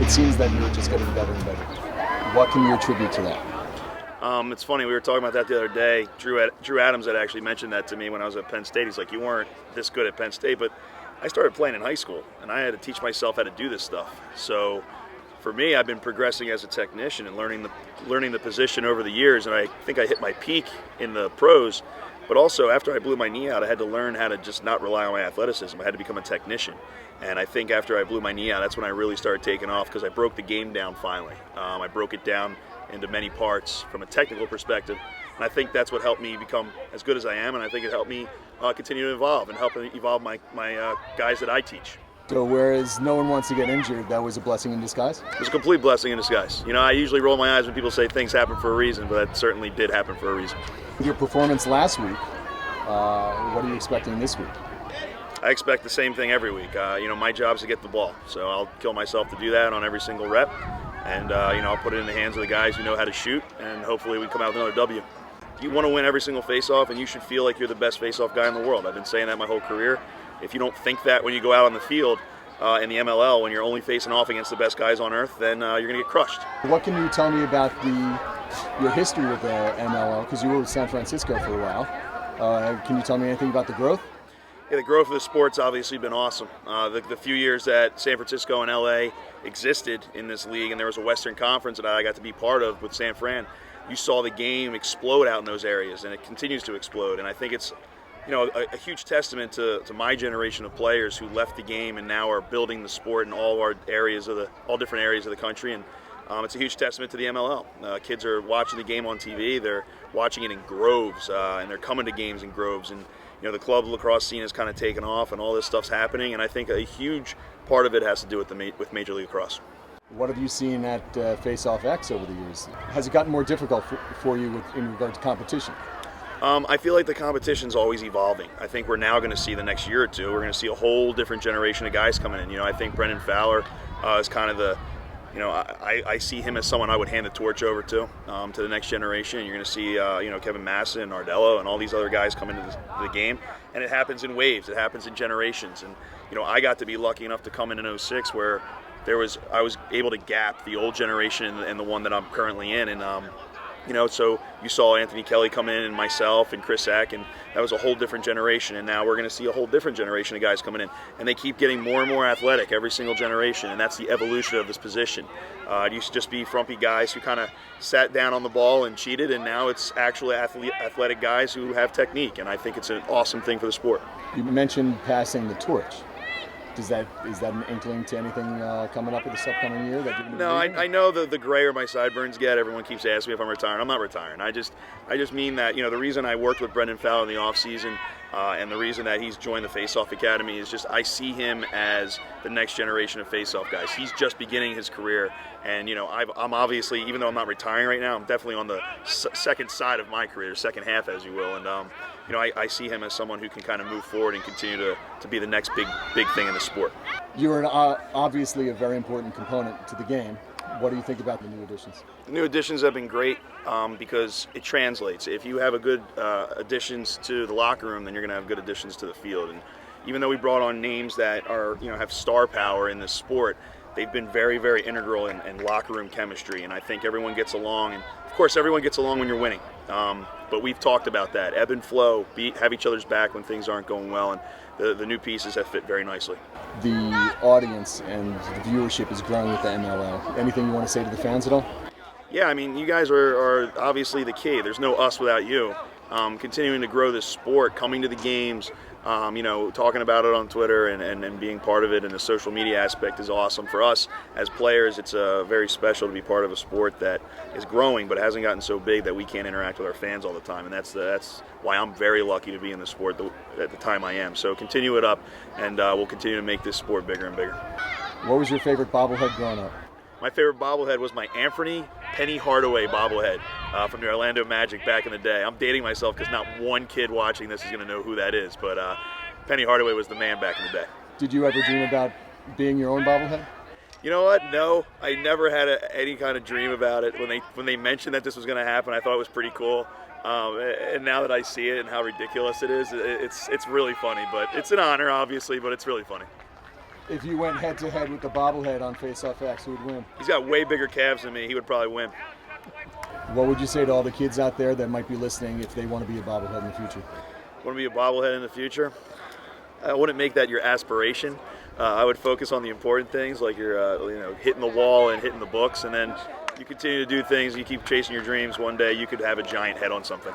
it seems that you're just getting better and better. What can you attribute to that? It's funny, we were talking about that the other day. Drew Adams had actually mentioned that to me when I was at Penn State. He's like, you weren't this good at Penn State, but I started playing in high school, and I had to teach myself how to do this stuff. So for me, I've been progressing as a technician and learning the position over the years, and I think I hit my peak in the pros. But also, after I blew my knee out, I had to learn how to just not rely on my athleticism. I had to become a technician. And I think after I blew my knee out, that's when I really started taking off, because I broke the game down finally. I broke it down into many parts from a technical perspective. And I think that's what helped me become as good as I am, and I think it helped me continue to evolve and help evolve my guys that I teach. So whereas no one wants to get injured, that was a blessing in disguise? It was a complete blessing in disguise. You know, I usually roll my eyes when people say things happen for a reason, but that certainly did happen for a reason. With your performance last week, what are you expecting this week? I expect the same thing every week. My job is to get the ball, so I'll kill myself to do that on every single rep. And, I'll put it in the hands of the guys who know how to shoot, and hopefully we come out with another W. You want to win every single face-off, and you should feel like you're the best face-off guy in the world. I've been saying that my whole career. If you don't think that when you go out on the field in the MLL, when you're only facing off against the best guys on earth, then you're going to get crushed. What can you tell me about your history with the MLL? Because you were with San Francisco for a while. Can you tell me anything about the growth? Yeah, the growth of the sport's obviously been awesome. The few years that San Francisco and LA existed in this league, and there was a Western Conference that I got to be part of with San Fran, you saw the game explode out in those areas, and it continues to explode. And I think it's a huge testament to my generation of players who left the game and now are building the sport in all different areas of the country. And it's a huge testament to the MLL. Kids are watching the game on TV. They're watching it in groves, and they're coming to games in groves. And the club lacrosse scene has kind of taken off, and all this stuff's happening. And I think a huge part of it has to do with Major League Lacrosse. What have you seen at Faceoff X over the years? Has it gotten more difficult for you in regard to competition? I feel like the competition's always evolving. I think we're now going to see the next year or two, we're going to see a whole different generation of guys coming in. I think Brendan Fowler is kind of the, I see him as someone I would hand the torch over to the next generation. You're going to see, Kevin Massa and Nardello and all these other guys come into the game. And it happens in waves. It happens in generations. And, I got to be lucky enough to come in 06 where I was able to gap the old generation and the one that I'm currently in. And, so you saw Anthony Kelly come in and myself and Chris Eck, and that was a whole different generation. And now we're going to see a whole different generation of guys coming in. And they keep getting more and more athletic every single generation, and that's the evolution of this position. It used to just be frumpy guys who kind of sat down on the ball and cheated, and now it's actually athletic guys who have technique, and I think it's an awesome thing for the sport. You mentioned passing the torch. Is that an inkling to anything coming up with this upcoming year? No, I know the grayer my sideburns get. Everyone keeps asking me if I'm retiring. I'm not retiring. I just mean that the reason I worked with Brendan Fowler in the off season and the reason that he's joined the Faceoff Academy is just I see him as the next generation of Faceoff guys. He's just beginning his career, and I'm obviously, even though I'm not retiring right now, I'm definitely on the second side of my career, second half, as you will, and I see him as someone who can kind of move forward and continue to be the next big thing in the sport. You're obviously a very important component to the game. What do you think about the new additions? The new additions have been great because it translates. If you have a good additions to the locker room, then you're going to have good additions to the field. And even though we brought on names that are have star power in this sport, they've been very, very integral in locker room chemistry. And I think everyone gets along. And of course, everyone gets along when you're winning. But we've talked about that. Ebb and flow, have each other's back when things aren't going well. And the new pieces have fit very nicely. The audience and the viewership is growing with the MLL. Anything you want to say to the fans at all? Yeah, I mean, you guys are obviously the key. There's no us without you. Continuing to grow this sport, coming to the games, talking about it on Twitter and being part of it, and the social media aspect is awesome. For us as players, it's very special to be part of a sport that is growing but hasn't gotten so big that we can't interact with our fans all the time, and that's why I'm very lucky to be in the sport at the time I am. So continue it up, and we'll continue to make this sport bigger and bigger. What was your favorite bobblehead growing up? My favorite bobblehead was my Anthony Penny Hardaway bobblehead from the Orlando Magic back in the day. I'm dating myself because not one kid watching this is going to know who that is, but Penny Hardaway was the man back in the day. Did you ever dream about being your own bobblehead? You know what? No, I never had any kind of dream about it. When they mentioned that this was going to happen, I thought it was pretty cool. And now that I see it and how ridiculous it is, it's really funny. But it's an honor, obviously, but it's really funny. if you went head to head with the bobblehead on Faceoff X, who would win? He's got way bigger calves than me. He would probably win. What would you say to all the kids out there that might be listening if they want to be a bobblehead in the future? Want to be a bobblehead in the future? I wouldn't make that your aspiration. I would focus on the important things, like you're hitting the wall and hitting the books, and then you continue to do things. You keep chasing your dreams. One day you could have a giant head on something.